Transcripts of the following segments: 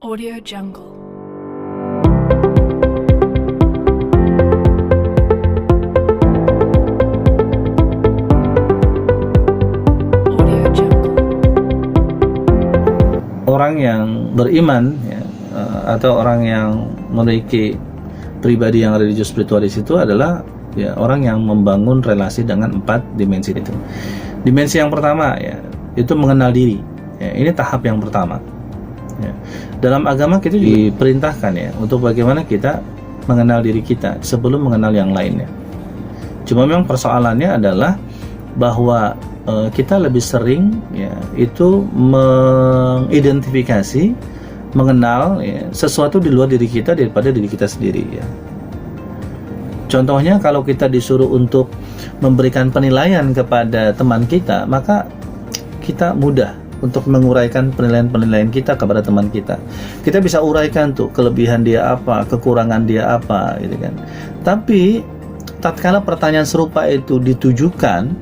Audio Jungle. Audio Jungle. Orang yang beriman ya, atau orang yang memiliki pribadi yang religius spiritualis itu adalah ya orang yang membangun relasi dengan 4 dimensi itu. Dimensi yang pertama ya itu mengenal diri. Ya, ini tahap yang pertama. Ya. Dalam agama kita diperintahkan ya untuk bagaimana kita mengenal diri kita sebelum mengenal yang lainnya. Cuma memang persoalannya adalah bahwa kita lebih sering ya itu mengidentifikasi, mengenal ya, sesuatu di luar diri kita daripada diri kita sendiri ya. Contohnya kalau kita disuruh untuk memberikan penilaian kepada teman kita, maka kita mudah untuk menguraikan penilaian-penilaian kita kepada teman kita. Kita bisa uraikan tuh kelebihan dia apa, kekurangan dia apa, gitu kan. Tapi tatkala pertanyaan serupa itu ditujukan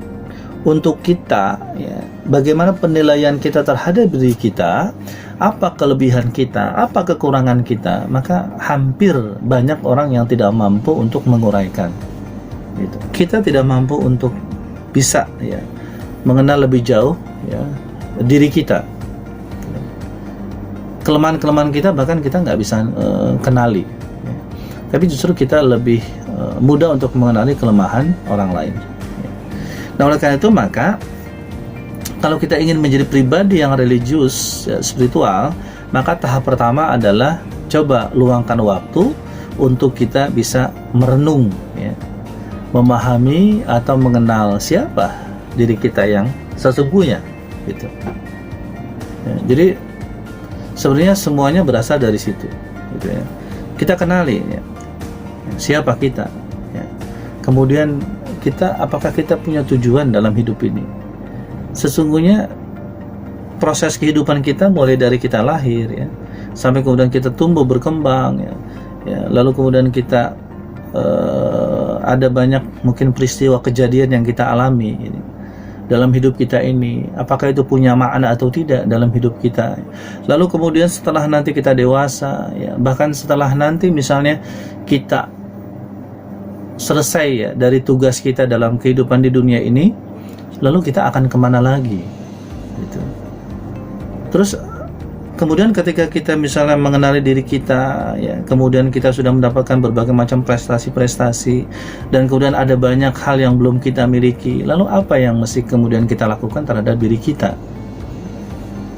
untuk kita, ya, bagaimana penilaian kita terhadap diri kita, apa kelebihan kita, apa kekurangan kita, maka hampir banyak orang yang tidak mampu untuk menguraikan. Gitu. Kita tidak mampu untuk bisa ya mengenal lebih jauh ya diri kita, kelemahan-kelemahan kita bahkan kita nggak bisa kenali ya. Tapi justru kita lebih mudah untuk mengenali kelemahan orang lain ya. Nah oleh karena itu maka kalau kita ingin menjadi pribadi yang religius ya, spiritual, maka tahap pertama adalah coba luangkan waktu untuk kita bisa merenung ya, memahami atau mengenal siapa diri kita yang sesungguhnya gitu. Ya, jadi sebenarnya semuanya berasal dari situ gitu ya. Kita kenali ya, siapa kita ya. Kemudian kita apakah kita punya tujuan dalam hidup ini. Sesungguhnya proses kehidupan kita mulai dari kita lahir ya sampai kemudian kita tumbuh berkembang ya, ya lalu kemudian kita ada banyak mungkin peristiwa kejadian yang kita alami ini dalam hidup kita ini, apakah itu punya makna atau tidak dalam hidup kita. Lalu kemudian setelah nanti kita dewasa ya, bahkan setelah nanti misalnya kita selesai ya dari tugas kita dalam kehidupan di dunia ini, lalu kita akan kemana lagi gitu. Terus kemudian ketika kita misalnya mengenali diri kita ya, kemudian kita sudah mendapatkan berbagai macam prestasi-prestasi dan kemudian ada banyak hal yang belum kita miliki, lalu apa yang mesti kemudian kita lakukan terhadap diri kita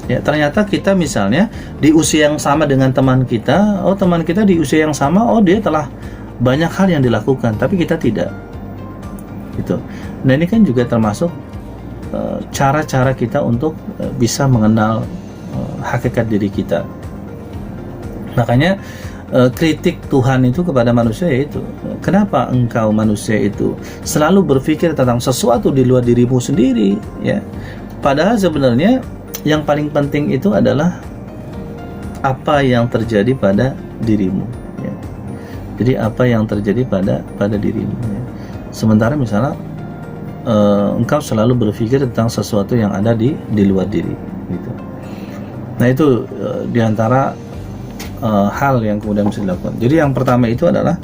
ya. Ternyata kita misalnya di usia yang sama dengan teman kita, oh teman kita di usia yang sama, oh dia telah banyak hal yang dilakukan tapi kita tidak gitu. Nah ini kan juga termasuk cara-cara kita untuk bisa mengenal hakikat diri kita. Makanya kritik Tuhan itu kepada manusia yaitu, kenapa engkau manusia itu selalu berpikir tentang sesuatu di luar dirimu sendiri ya. Padahal sebenarnya yang paling penting itu adalah apa yang terjadi pada dirimu ya. Jadi apa yang terjadi pada dirimu ya. Sementara misalnya engkau selalu berpikir tentang sesuatu yang ada di luar diri gitu. Nah itu diantara hal yang kemudian bisa dilakukan. Jadi yang pertama itu adalah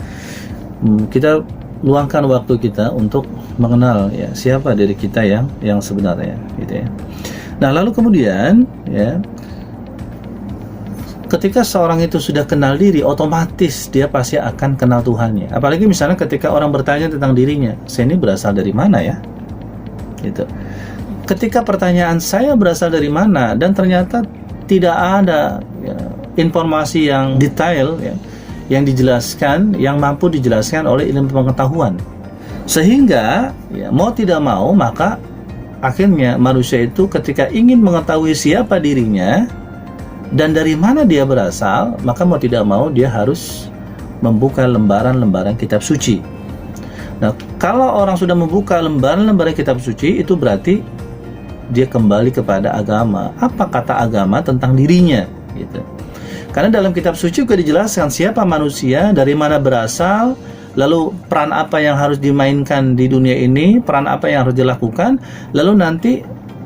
kita luangkan waktu kita untuk mengenal ya siapa diri kita yang sebenarnya gitu ya. Nah lalu kemudian ya ketika seorang itu sudah kenal diri, otomatis dia pasti akan kenal Tuhannya. Apalagi misalnya ketika orang bertanya tentang dirinya, saya ini berasal dari mana ya gitu. Ketika pertanyaan saya berasal dari mana dan ternyata tidak ada ya, informasi yang detail ya, yang dijelaskan, yang mampu dijelaskan oleh ilmu pengetahuan, sehingga ya, mau tidak mau maka akhirnya manusia itu ketika ingin mengetahui siapa dirinya dan dari mana dia berasal, maka mau tidak mau dia harus membuka lembaran-lembaran kitab suci. Nah kalau orang sudah membuka lembaran-lembaran kitab suci, itu berarti dia kembali kepada agama. Apa kata agama tentang dirinya gitu. Karena dalam kitab suci juga dijelaskan siapa manusia, dari mana berasal, lalu peran apa yang harus dimainkan di dunia ini, peran apa yang harus dilakukan, lalu nanti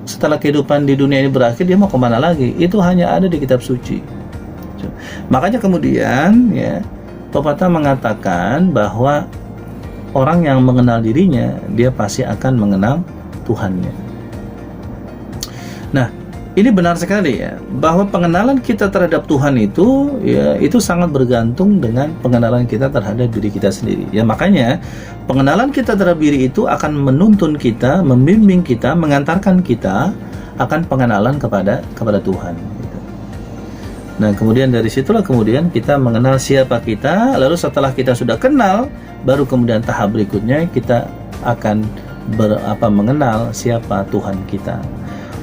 setelah kehidupan di dunia ini berakhir dia mau kemana lagi. Itu hanya ada di kitab suci. Makanya kemudian ya pepatah mengatakan bahwa orang yang mengenal dirinya, dia pasti akan mengenal Tuhannya. Nah, ini benar sekali ya, bahwa pengenalan kita terhadap Tuhan itu ya itu sangat bergantung dengan pengenalan kita terhadap diri kita sendiri. Ya makanya pengenalan kita terhadap diri itu akan menuntun kita, membimbing kita, mengantarkan kita akan pengenalan kepada Tuhan. Gitu. Nah kemudian dari situlah kemudian kita mengenal siapa kita. Lalu setelah kita sudah kenal, baru kemudian tahap berikutnya kita akan mengenal siapa Tuhan kita.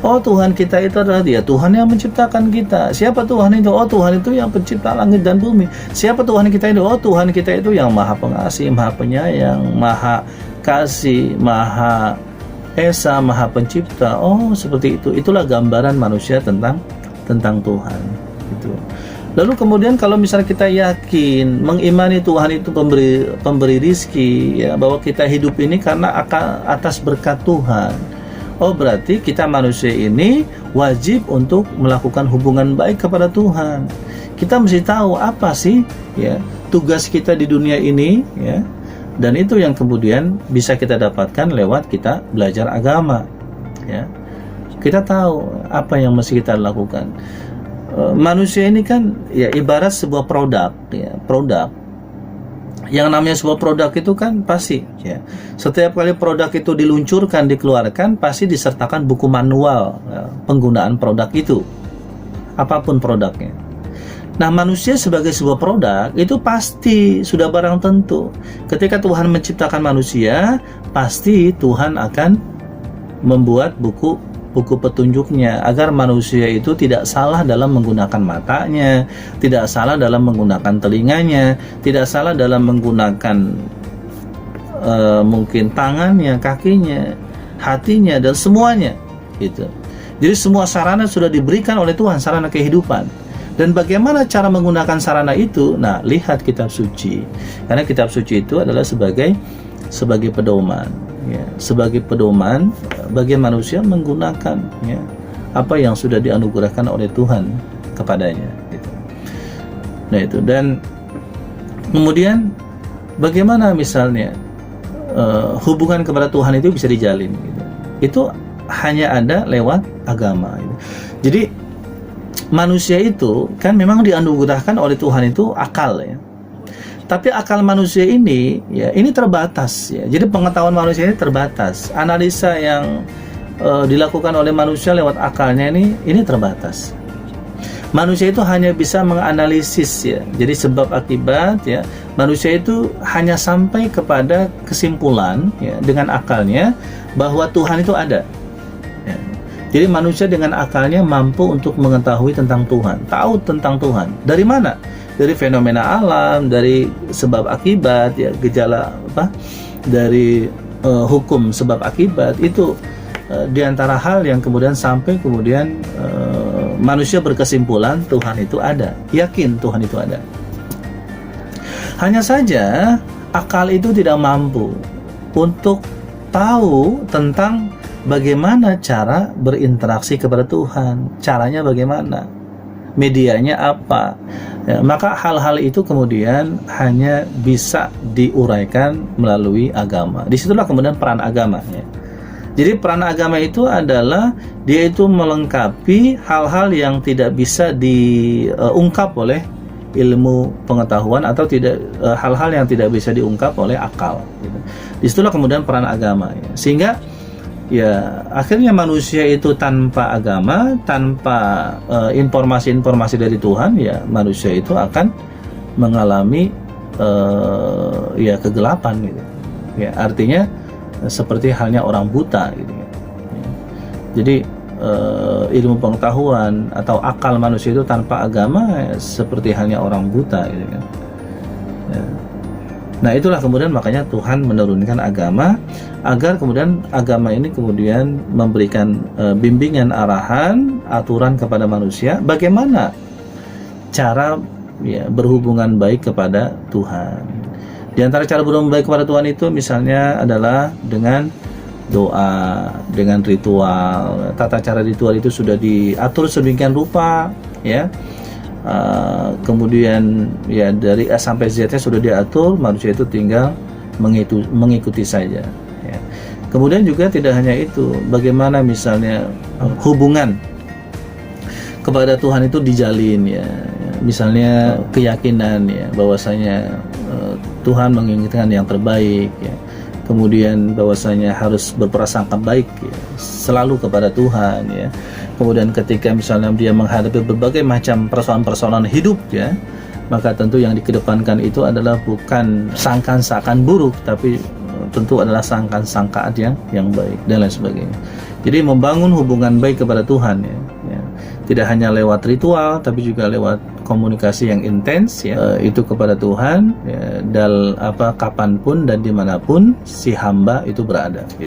Oh Tuhan kita itu adalah Dia, Tuhan yang menciptakan kita. Siapa Tuhan itu? Oh Tuhan itu yang pencipta langit dan bumi. Siapa Tuhan kita itu? Oh Tuhan kita itu yang Maha Pengasih, Maha Penyayang, Maha Kasih, Maha Esa, Maha Pencipta. Oh seperti itu. Itulah gambaran manusia tentang Tuhan. Gitu. Lalu kemudian kalau misalnya kita yakin, mengimani Tuhan itu pemberi rizki, ya, bahwa kita hidup ini karena atas berkat Tuhan. Oh berarti kita manusia ini wajib untuk melakukan hubungan baik kepada Tuhan. Kita mesti tahu apa sih ya tugas kita di dunia ini ya. Dan itu yang kemudian bisa kita dapatkan lewat kita belajar agama ya. Kita tahu apa yang mesti kita lakukan. Manusia ini kan ya ibarat sebuah produk ya, produk. Yang namanya sebuah produk itu kan pasti ya, setiap kali produk itu diluncurkan, dikeluarkan, pasti disertakan buku manual ya, penggunaan produk itu, apapun produknya. Nah manusia sebagai sebuah produk itu pasti sudah barang tentu ketika Tuhan menciptakan manusia, pasti Tuhan akan membuat buku petunjuknya agar manusia itu tidak salah dalam menggunakan matanya, tidak salah dalam menggunakan telinganya, tidak salah dalam menggunakan mungkin tangannya, kakinya, hatinya dan semuanya gitu. Jadi semua sarana sudah diberikan oleh Tuhan, sarana kehidupan. Dan bagaimana cara menggunakan sarana itu? Nah, lihat kitab suci. Karena kitab suci itu adalah sebagai pedoman. Ya, sebagai pedoman bagi manusia menggunakan ya, apa yang sudah dianugerahkan oleh Tuhan kepadanya gitu. Nah itu, dan kemudian bagaimana misalnya hubungan kepada Tuhan itu bisa dijalin gitu. Itu hanya ada lewat agama gitu. Jadi manusia itu kan memang dianugerahkan oleh Tuhan itu akal ya. Tapi akal manusia ini ya ini terbatas ya. Jadi pengetahuan manusia ini terbatas. Analisa yang dilakukan oleh manusia lewat akalnya ini terbatas. Manusia itu hanya bisa menganalisis ya. Jadi sebab akibat ya. Manusia itu hanya sampai kepada kesimpulan ya dengan akalnya bahwa Tuhan itu ada. Ya. Jadi manusia dengan akalnya mampu untuk mengetahui tentang Tuhan, tahu tentang Tuhan. Dari mana? Dari fenomena alam, dari sebab akibat ya, gejala apa, dari hukum sebab akibat itu diantara hal yang kemudian sampai kemudian manusia berkesimpulan Tuhan itu ada, yakin Tuhan itu ada. Hanya saja akal itu tidak mampu untuk tahu tentang bagaimana cara berinteraksi kepada Tuhan, caranya bagaimana, medianya apa. Ya, maka hal-hal itu kemudian hanya bisa diuraikan melalui agama. Disitulah kemudian peran agama ya. Jadi peran agama itu adalah dia itu melengkapi hal-hal yang tidak bisa diungkap oleh ilmu pengetahuan atau tidak hal-hal yang tidak bisa diungkap oleh akal gitu. Disitulah kemudian peran agama ya. Sehingga ya akhirnya manusia itu tanpa agama, tanpa informasi-informasi dari Tuhan, ya manusia itu akan mengalami ya kegelapan gitu. Ya artinya seperti halnya orang buta gitu ya. Jadi ilmu pengetahuan atau akal manusia itu tanpa agama ya, seperti halnya orang buta gitu kan. Ya. Nah itulah kemudian makanya Tuhan menurunkan agama agar kemudian agama ini kemudian memberikan bimbingan, arahan, aturan kepada manusia bagaimana cara ya, berhubungan baik kepada Tuhan. Di antara cara berhubungan baik kepada Tuhan itu misalnya adalah dengan doa, dengan ritual. Tata cara ritual itu sudah diatur sedemikian rupa ya. kemudian ya dari A sampai Z-nya sudah diatur, manusia itu tinggal mengikuti saja ya. Kemudian juga tidak hanya itu, bagaimana misalnya hubungan kepada Tuhan itu dijalin ya, misalnya keyakinan ya bahwasanya Tuhan menginginkan yang terbaik ya, kemudian bahwasanya harus berprasangka baik ya, selalu kepada Tuhan ya. Kemudian ketika misalnya dia menghadapi berbagai macam persoalan-persoalan hidup ya, maka tentu yang dikedepankan itu adalah bukan sangkaan-sangkaan buruk, tapi tentu adalah sangkaan-sangkaan yang baik dan lain sebagainya. Jadi membangun hubungan baik kepada Tuhan ya, tidak hanya lewat ritual, tapi juga lewat komunikasi yang intens ya, itu kepada Tuhan ya, kapanpun dan dimanapun si hamba itu berada.